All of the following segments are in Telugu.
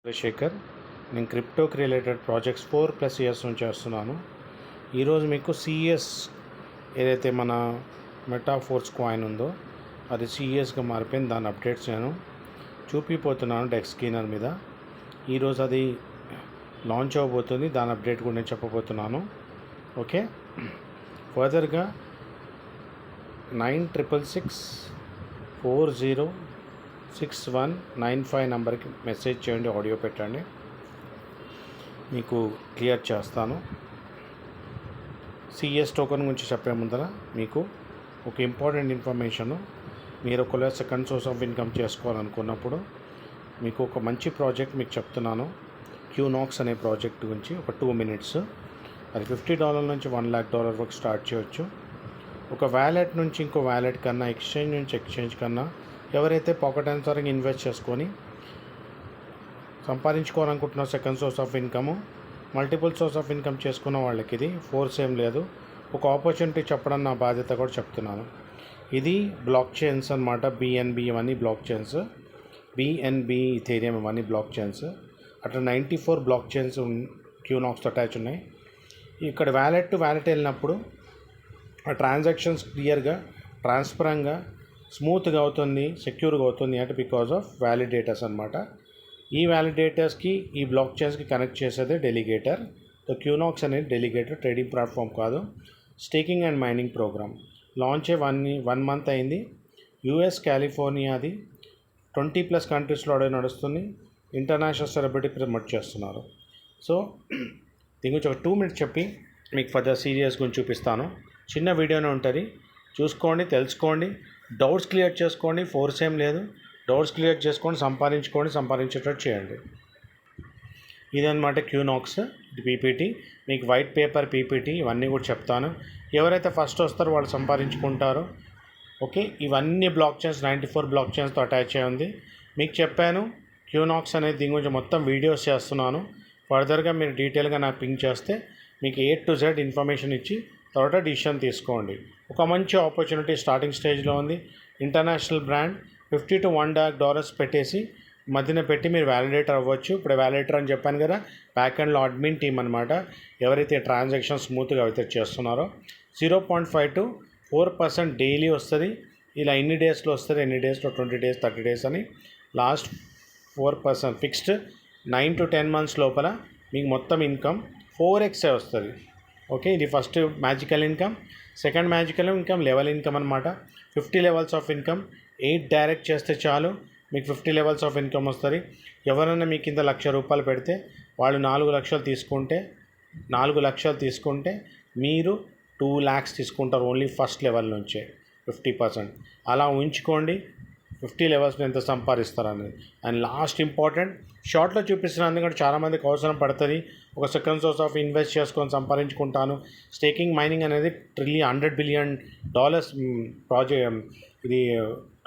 చంద్రశేఖర్. నేను క్రిప్టోకి రిలేటెడ్ ప్రాజెక్ట్స్ 4+ ఇయర్స్ నుంచి చేస్తున్నాను. ఈరోజు మీకు సిఎస్ ఏదైతే మన మెటాఫోర్స్ కాయిన్ ఉందో అది సిఎస్గా మారిపోయింది. దాని అప్డేట్స్ నేను చూపిపోతున్నాను డెక్ స్క్రీనర్ మీద. ఈరోజు అది లాంచ్ అవ్వబోతుంది. దాని అప్డేట్ కూడా నేను చెప్పబోతున్నాను. ఓకే, ఫర్దర్గా 9666406195 నెంబర్కి మెసేజ్ చేయండి, ఆడియో పెట్టండి, మీకు క్లియర్ చేస్తాను. సిఎస్ టోకెన్ గురించి చెప్పే ముందర మీకు ఒక ఇంపార్టెంట్ ఇన్ఫర్మేషను. మీరు ఒకవేళ సెకండ్ సోర్స్ ఆఫ్ ఇన్కమ్ చేసుకోవాలనుకున్నప్పుడు మీకు ఒక మంచి ప్రాజెక్ట్ మీకు చెప్తున్నాను. క్యూనాక్స్ అనే ప్రాజెక్ట్ గురించి ఒక 2 minutes. అది $50 నుంచి $1,00,000 వరకు స్టార్ట్ చేయొచ్చు. ఒక వ్యాలెట్ నుంచి ఇంకో వ్యాలెట్ కన్నా, ఎక్స్చేంజ్ నుంచి ఎక్స్చేంజ్ కన్నా ఎవరైతే పాకెట్ ఆన్సరింగ్ ఇన్వెస్ట్ చేసుకొని సంపాదించుకోవాలనుకుంటున్న second source of income, multiple source of income చేసుకున్న వాళ్ళకి ఇది ఫోర్స్ ఏం లేదు, ఒక ఆపర్చునిటీ చెప్పడం నా బాధ్యత కూడా చెప్తున్నాను. ఇది బ్లాక్ చైన్స్ అనమాట. బిఎన్బి ఇవన్నీ బ్లాక్ చైన్స్, బిఎన్బి ఇథేరియం ఇవన్నీ బ్లాక్ చైన్స్. అట్లా 94 బ్లాక్ చైన్స్ క్యూనాక్స్తో అటాచ్ ఉన్నాయి. ఇక్కడ వ్యాలెట్ టు వ్యాలెట్ వెళ్ళినప్పుడు ఆ ట్రాన్సాక్షన్స్ క్లియర్గా, ట్రాన్స్పరెంట్గా, స్మూత్గా అవుతుంది, సెక్యూర్గా అవుతుంది అంటే బికాజ్ ఆఫ్ వ్యాలిడేటర్స్ అనమాట. ఈ వ్యాలిడేటర్స్కి ఈ బ్లాక్ చైన్స్కి కనెక్ట్ చేసేదే డెలిగేటర్. క్యూనాక్స్ అనేది డెలిగేటర్, ట్రేడింగ్ ప్లాట్ఫామ్ కాదు, staking and mining programme. Launch 1 month అయింది. యూఎస్, కాలిఫోర్నియాది 20+ కంట్రీస్లో నడుస్తుంది. ఇంటర్నేషనల్ సెలబ్రిటీ ప్రమోట్ చేస్తున్నారు. సో దీని గురించి ఒక 2 minutes చెప్పి మీకు ఫర్దర్ సీరియస్ గురించి చూపిస్తాను. చిన్న వీడియోనే ఉంటుంది, చూసుకోండి, తెలుసుకోండి, డౌట్స్ క్లియర్ చేసుకోండి. ఫోర్స్ ఏం లేదు, డౌట్స్ క్లియర్ చేసుకోండి, సంపాదించేటట్టు చేయండి. ఇదన్నమాట క్యూనాక్స్. ఇది పీపీటీ, మీకు వైట్ పేపర్ పీపీటీ ఇవన్నీ కూడా చెప్తాను. ఎవరైతే ఫస్ట్ వస్తారో వాళ్ళు సంపాదించుకుంటారు. ఓకే, ఇవన్నీ బ్లాక్ చైన్స్ 94 బ్లాక్ చైన్స్తో అటాచ్ అయి ఉంది. మీకు చెప్పాను క్యూనాక్స్ అనేది దీని గురించి మొత్తం వీడియోస్ చేస్తున్నాను. ఫర్దర్గా మీరు డీటెయిల్గా నాకు పింక్ చేస్తే మీకు A to Z ఇన్ఫర్మేషన్ ఇచ్చి తర్వాత డిసిషన్ తీసుకోండి. ఒక మంచి ఆపర్చునిటీ స్టార్టింగ్ స్టేజ్లో ఉంది. ఇంటర్నేషనల్ బ్రాండ్ $50 to $1,00,000 పెట్టేసి మధ్యన పెట్టి మీరు వ్యాలిడేటర్ అవ్వచ్చు. ఇప్పుడు వ్యాలిడేటర్ అని చెప్పాను కదా, బ్యాక్ ఎండ్లో అడ్మిన్ టీమ్ అనమాట. ఎవరైతే ట్రాన్సాక్షన్ స్మూత్గా అయితే చేస్తున్నారో 0.5 to 4% డైలీ వస్తుంది. ఇలా ఎన్ని డేస్లో వస్తుంది, ఎన్ని డేస్లో 20 days 30 days అని లాస్ట్ 4% ఫిక్స్డ్. 9 to 10 months లోపల మీకు మొత్తం ఇన్కమ్ 4x వస్తుంది. ఓకే, ఇది first magical income. Second magical income level income అనమాట. 50 levels ఆఫ్ ఇన్కమ్. 8 డైరెక్ట్ చేస్తే చాలు మీకు 50 levels ఆఫ్ ఇన్కమ్ వస్తుంది. ఎవరైనా మీ కింద ₹1,00,000 పెడితే వాళ్ళు 4 లక్షలు తీసుకుంటే మీరు 2 lakhs తీసుకుంటారు ఓన్లీ ఫస్ట్ లెవెల్ నుంచే 50%. అలా ఉంచుకోండి 50 levels ఎంత సంపాదిస్తారనేది. అండ్ లాస్ట్ ఇంపార్టెంట్ షార్ట్లో చూపిస్తున్నాను, ఎందుకంటే చాలామందికి అవసరం పడుతుంది. ఒక సెకండ్ సోర్స్ ఆఫ్ ఇన్వెస్ట్ చేసుకొని సంపాదించుకుంటాను. స్టేకింగ్ మైనింగ్ అనేది $100 billion ప్రాజెక్ట్. ఇది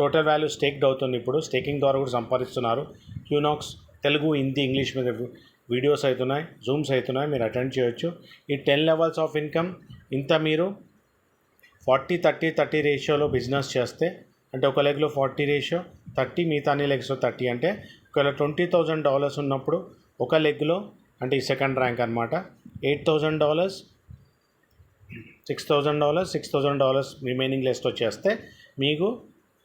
టోటల్ వాల్యూ స్టేక్డ్ అవుతుంది. ఇప్పుడు స్టేకింగ్ ద్వారా కూడా సంపాదిస్తున్నారు. క్యూనాక్స్ తెలుగు, హిందీ, ఇంగ్లీష్ మీద వీడియోస్ అవుతున్నాయి, జూమ్స్ అవుతున్నాయి, మీరు అటెండ్ చేయొచ్చు. ఈ 10 levels ఆఫ్ ఇన్కమ్ ఇంత మీరు 40-30-30 రేషియోలో బిజినెస్ చేస్తే, అంటే ఒక లెగ్లో 40 రేషియో 30, మిగతా అన్ని లెగ్స్లో 30. అంటే ఒకవేళ $20,000 ఉన్నప్పుడు ఒక లెగ్లో, అంటే ఈ సెకండ్ ర్యాంక్ అనమాట, $8,000, $6,000 రిమైనింగ్ లెస్తో చేస్తే మీకు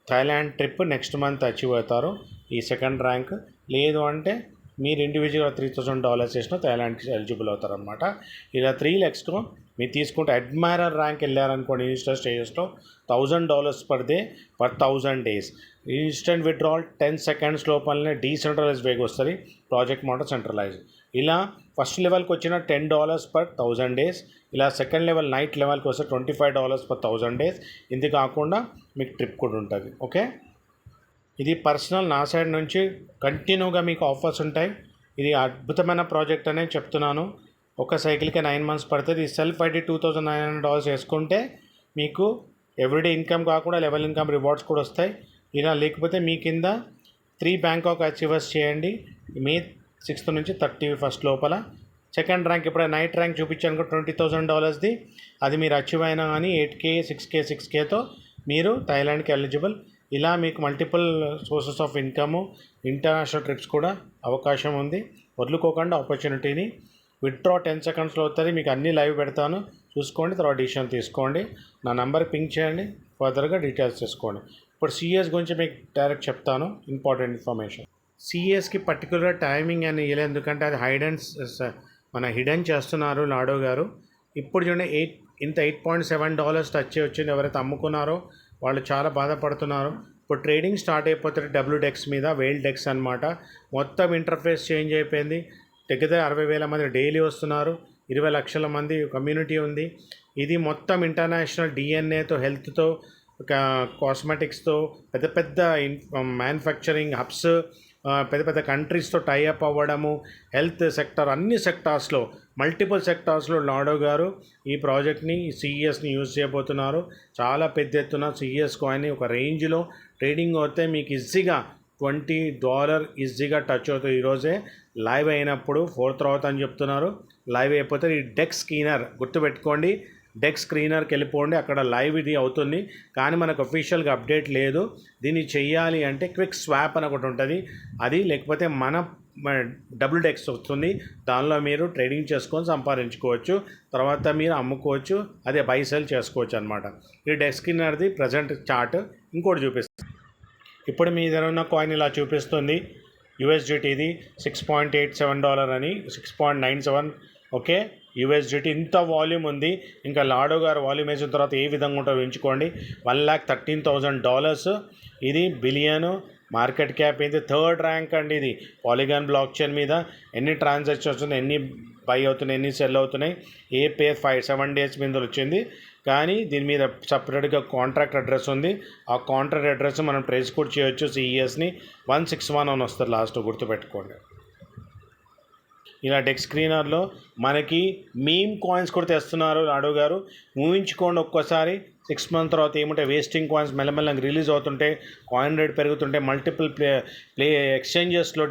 Thailand trip next month achieve అవుతారు ఈ సెకండ్ ర్యాంక్. లేదు అంటే మీరు ఇండివిజువల్గా $3,000 చేసినా థాయిలాండ్కి ఎలిజిబుల్ అవుతారు అనమాట. ఇలా 3 legsతో మీరు తీసుకుంటే అడ్మైరర్ ర్యాంక్ వెళ్ళారనుకోండి, ఇన్స్టా స్టేజెస్లో $1,000 per day per 1000 days. Instant withdrawal 10 seconds లోపలనే డీసెంట్రలైజ్ వేగా వస్తుంది. Project model centralize. ఇలా ఫస్ట్ లెవెల్కి వచ్చిన $10 per 1000 days. ఇలా సెకండ్ లెవెల్ నైట్ లెవెల్కి వస్తే $25 per 1000 days. ఇది కాకుండా మీకు ట్రిప్ కూడా ఉంటుంది. ఓకే, ఇది పర్సనల్ నా సైడ్ నుంచి కంటిన్యూగా మీకు ఆఫర్స్ ఉంటాయి. ఇది అద్భుతమైన ప్రాజెక్ట్ అనే చెప్తున్నాను. ఒక సైకిల్కి 9 months పడుతుంది. ఈ సెల్ఫ్ ఐడి $2,900 వేసుకుంటే మీకు ఎవ్రీడే ఇన్కమ్ కాకుండా లెవెల్ ఇన్కమ్ రివార్డ్స్ కూడా వస్తాయి. ఇలా లేకపోతే మీ కింద 3 బ్యాంకాక్ అచీవర్స్ చేయండి May 6th నుంచి 31st లోపల. సెకండ్ ర్యాంక్ ఇప్పుడు నైట్ ర్యాంక్ చూపించాను కూడా $20,000ది, అది మీరు అచీవ్ అయినా కానీ 8K 6Kతో మీరు థాయిలాండ్కి ఎలిజిబుల్. ఇలా మీకు multiple sources of income, international trips కూడా అవకాశం ఉంది. వదులుకోకుండా ఆపర్చునిటీని. విత్డ్రా 10 సెకండ్స్లో అవుతుంది. మీకు అన్నీ లైవ్ పెడతాను, చూసుకోండి, తర్వాత డిసిషన్ తీసుకోండి. నా నెంబర్కి పింక్ చేయండి, ఫర్దర్గా డీటెయిల్స్ తీసుకోండి. ఇప్పుడు సిఎస్ గురించి మీకు డైరెక్ట్ చెప్తాను, ఇంపార్టెంట్ ఇన్ఫర్మేషన్. సిఎస్కి పర్టికులర్ టైమింగ్ అని ఇవ్వలేదు, ఎందుకంటే అది మన హిడెన్ చేస్తున్నారు లాడో గారు. ఇప్పుడు చూడండి $8.7 టచ్ వచ్చింది. ఎవరైతే అమ్ముకున్నారో వాళ్ళు చాలా బాధపడుతున్నారు. ఇప్పుడు ట్రేడింగ్ స్టార్ట్ అయిపోతుంది డబ్ల్యూడెక్స్ మీద, వేల్ డెక్స్ అనమాట. మొత్తం ఇంటర్ఫేస్ చేంజ్ అయిపోయింది. దగ్గర 60,000 మంది డైలీ వస్తున్నారు, 20 లక్షల మంది కమ్యూనిటీ ఉంది. ఇది మొత్తం ఇంటర్నేషనల్ డిఎన్ఏతో, హెల్త్తో, కాస్మెటిక్స్తో, పెద్ద పెద్ద మ్యానుఫ్యాక్చరింగ్ హబ్స్, పెద్ద పెద్ద కంట్రీస్తో టైఅప్ అవ్వడము, హెల్త్ సెక్టార్, అన్ని సెక్టార్స్లో, మల్టిపుల్ సెక్టార్స్లో లాడో గారు ఈ ప్రాజెక్ట్ని, సిఈఎస్ని యూజ్ చేయబోతున్నారు. చాలా పెద్ద ఎత్తున సిఈఎస్ కాయిన్ ఒక రేంజ్లో ట్రేడింగ్ అవుతే మీకు ఈజీగా $20 ఈజీగా టచ్ అవుతుంది. ఈరోజే లైవ్ అయినప్పుడు 4th తర్వాత అని చెప్తున్నారు. లైవ్ అయిపోతే ఈ డెక్ స్క్రీనర్ గుర్తుపెట్టుకోండి, డెక్ స్క్రీనర్కి వెళ్ళిపోండి, అక్కడ లైవ్ ఇది అవుతుంది. కానీ మనకు అఫీషియల్గా అప్డేట్ లేదు. దీన్ని చెయ్యాలి అంటే క్విక్ స్వాప్ అని ఒకటి ఉంటుంది, అది లేకపోతే మన డబ్ల్యూడెక్స్ వస్తుంది. దానిలో మీరు ట్రేడింగ్ చేసుకొని సంపాదించుకోవచ్చు, తర్వాత మీరు అమ్ముకోవచ్చు, అదే బై సెల్ చేసుకోవచ్చు అనమాట. ఈ డెక్ స్క్రీనర్ది ప్రజెంట్ చార్ట్ ఇంకోటి చూపిస్తుంది. ఇప్పుడు మీ దగ్గర ఉన్న కాయిన్ ఇలా చూపిస్తుంది. యూఎస్డిటీది $6.87 అని, 6.97. ఓకే, యూఎస్డిటీ ఇంత వాల్యూమ్ ఉంది. ఇంకా లాడో గారు వాల్యూమ్ వేసిన తర్వాత ఏ విధంగా ఉంటుందో ఎంచుకోండి. $1,13,000 ఇది బిలియన్ మార్కెట్ క్యాప్. ఇది 3rd ర్యాంక్ అండి. ఇది పాలిగాన్ బ్లాక్ చైన్ మీద ఎన్ని ట్రాన్సాక్షన్స్ ఉన్నాయి, ఎన్ని బై అవుతున్నాయి, ఎన్ని సెల్ అవుతున్నాయి, ఏ పేర్ 5-7 డేస్ మీద వచ్చింది. కానీ దీని మీద సపరేట్గా కాంట్రాక్ట్ అడ్రస్ ఉంది. ఆ కాంట్రాక్ట్ అడ్రస్ మనం ట్రేస్ కూడా చేయొచ్చు. సిఈఎస్ని 161 అని వస్తుంది లాస్ట్, గుర్తుపెట్టుకోండి. ఇలా డెక్ స్క్రీనర్లో మనకి మీమ్ కాయిన్స్ కూడా తెస్తున్నారు లాడో గారు. ఊహించుకోండి ఒక్కోసారి 6 months తర్వాత ఏముంటాయి, వేస్టింగ్ కాయిన్స్ మెల్లమెల్లగా రిలీజ్ అవుతుంటే, కాయిన్ రేట్ పెరుగుతుంటే, మల్టిపుల్ ఎక్స్చేంజెస్లో,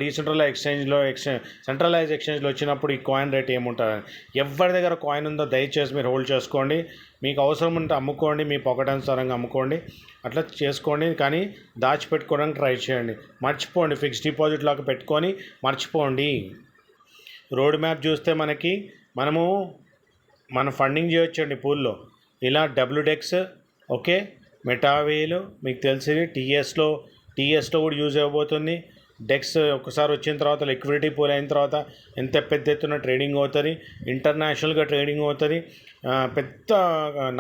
సెంట్రలైజ్ ఎక్స్చేంజ్లో వచ్చినప్పుడు ఈ కాయిన్ రేట్ ఏముంటుంది. ఎవరి దగ్గర కాయిన్ ఉందో దయచేసి మీరు హోల్డ్ చేసుకోండి. మీకు అవసరం ఉంటే అమ్ముకోండి, మీ పాకెట్ అనుసారంగా అమ్ముకోండి, అట్లా చేసుకోండి. కానీ దాచిపెట్టుకోవడానికి ట్రై చేయండి. మర్చిపోండి, ఫిక్స్డ్ డిపాజిట్ లాగా పెట్టుకొని మర్చిపోండి. రోడ్ మ్యాప్ చూస్తే మన ఫండింగ్ చేయొచ్చండి పూల్లో. ఇలా డబ్ల్యూడెక్స్, ఓకే, మెటావేలు మీకు తెలిసింది, టీఎస్లో కూడా యూజ్ అవ్వబోతుంది. డెక్స్ ఒకసారి వచ్చిన తర్వాత లిక్విడిటీ పూల్ అయిన తర్వాత ఎంత పెద్ద ఎత్తున ట్రేడింగ్ అవుతుంది, ఇంటర్నేషనల్గా ట్రేడింగ్ అవుతుంది. పెద్ద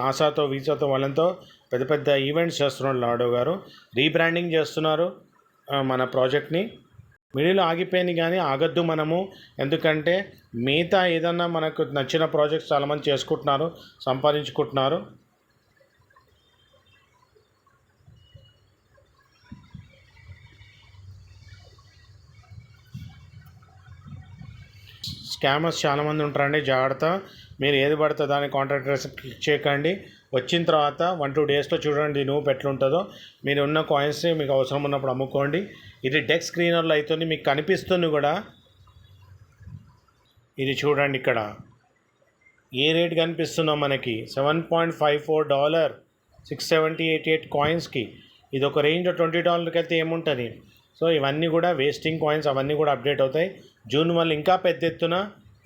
నాసాతో, వీసాతో, వాళ్ళతో పెద్ద పెద్ద ఈవెంట్స్ చేస్తున్నారు లాడో గారు. రీబ్రాండింగ్ చేస్తున్నారు మన ప్రాజెక్ట్ని. మిడిల్లో ఆగిపోయింది కానీ ఆగద్దు మనము, ఎందుకంటే మిగతా ఏదన్నా మనకు నచ్చిన ప్రాజెక్ట్స్ చాలామంది చేసుకుంటున్నారు, సంపాదించుకుంటున్నారు. స్కామర్స్ చాలామంది ఉంటారండి, జాగ్రత్త. మీరు ఏది పడితే దాని కాంట్రాక్ట్ అడ్రస్ క్లిక్ చేయకండి. వచ్చిన తర్వాత 1-2 డేస్లో చూడండి నువ్వు ఎట్లుంటుందో. మీరు ఉన్న కాయిన్స్ మీకు అవసరం ఉన్నప్పుడు అమ్ముకోండి. ఇది డెక్ స్క్రీనర్లో అవుతుంది, మీకు కనిపిస్తుంది కూడా. ఇది చూడండి, ఇక్కడ ఏ రేట్ కనిపిస్తుందో మనకి $7.54, 670.88 కాయిన్స్కి. ఇది ఒక రేంజ్ $20 అయితే ఏముంటుంది. సో ఇవన్నీ కూడా వేస్టింగ్ కాయిన్స్, అవన్నీ కూడా అప్డేట్ అవుతాయి. జూన్ 1 ఇంకా పెద్ద ఎత్తున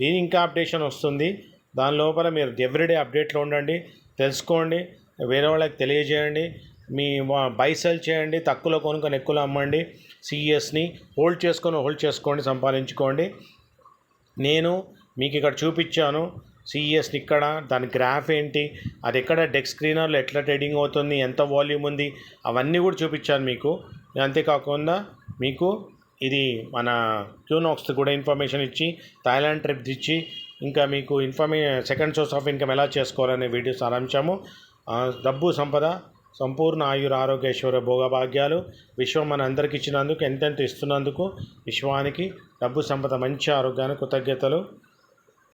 దీని ఇంకా అప్డేషన్ వస్తుంది. దాని లోపల మీరు ఎవ్రీడే అప్డేట్లో ఉండండి, తెలుసుకోండి, వేరే వాళ్ళకి తెలియజేయండి. మీ బై సెల్ చేయండి, తక్కువలో కొనుక్కొని ఎక్కువలో అమ్మండి. సిఈఎస్ని హోల్డ్ చేసుకోండి, సంపాదించుకోండి. నేను మీకు ఇక్కడ చూపించాను సిఈఎస్ని, ఇక్కడ దాని గ్రాఫ్ ఏంటి, అది ఎక్కడ డెక్ స్క్రీనర్లో ఎట్లా ట్రేడింగ్ అవుతుంది, ఎంత వాల్యూమ్ ఉంది, అవన్నీ కూడా చూపించాను మీకు. అంతేకాకుండా మీకు ఇది మన క్యూనాక్స్ కూడా ఇన్ఫర్మేషన్ ఇచ్చి, థాయిలాండ్ ట్రిప్ ఇచ్చి, ఇంకా మీకు సెకండ్ సోర్స్ ఆఫ్ ఇన్కమ్ ఎలా చేసుకోవాలనే వీడియో సారాంశము. డబ్బు సంపద, సంపూర్ణ ఆయుర ఆరోగ్యేశ్వర భోగభాగ్యాలు విశ్వం మన అందరికి ఇచ్చినందుకు, ఎంతెంత ఇస్తున్నందుకు విశ్వానికి డబ్బు సంపద, మంచి ఆరోగ్యానికి కృతజ్ఞతలు.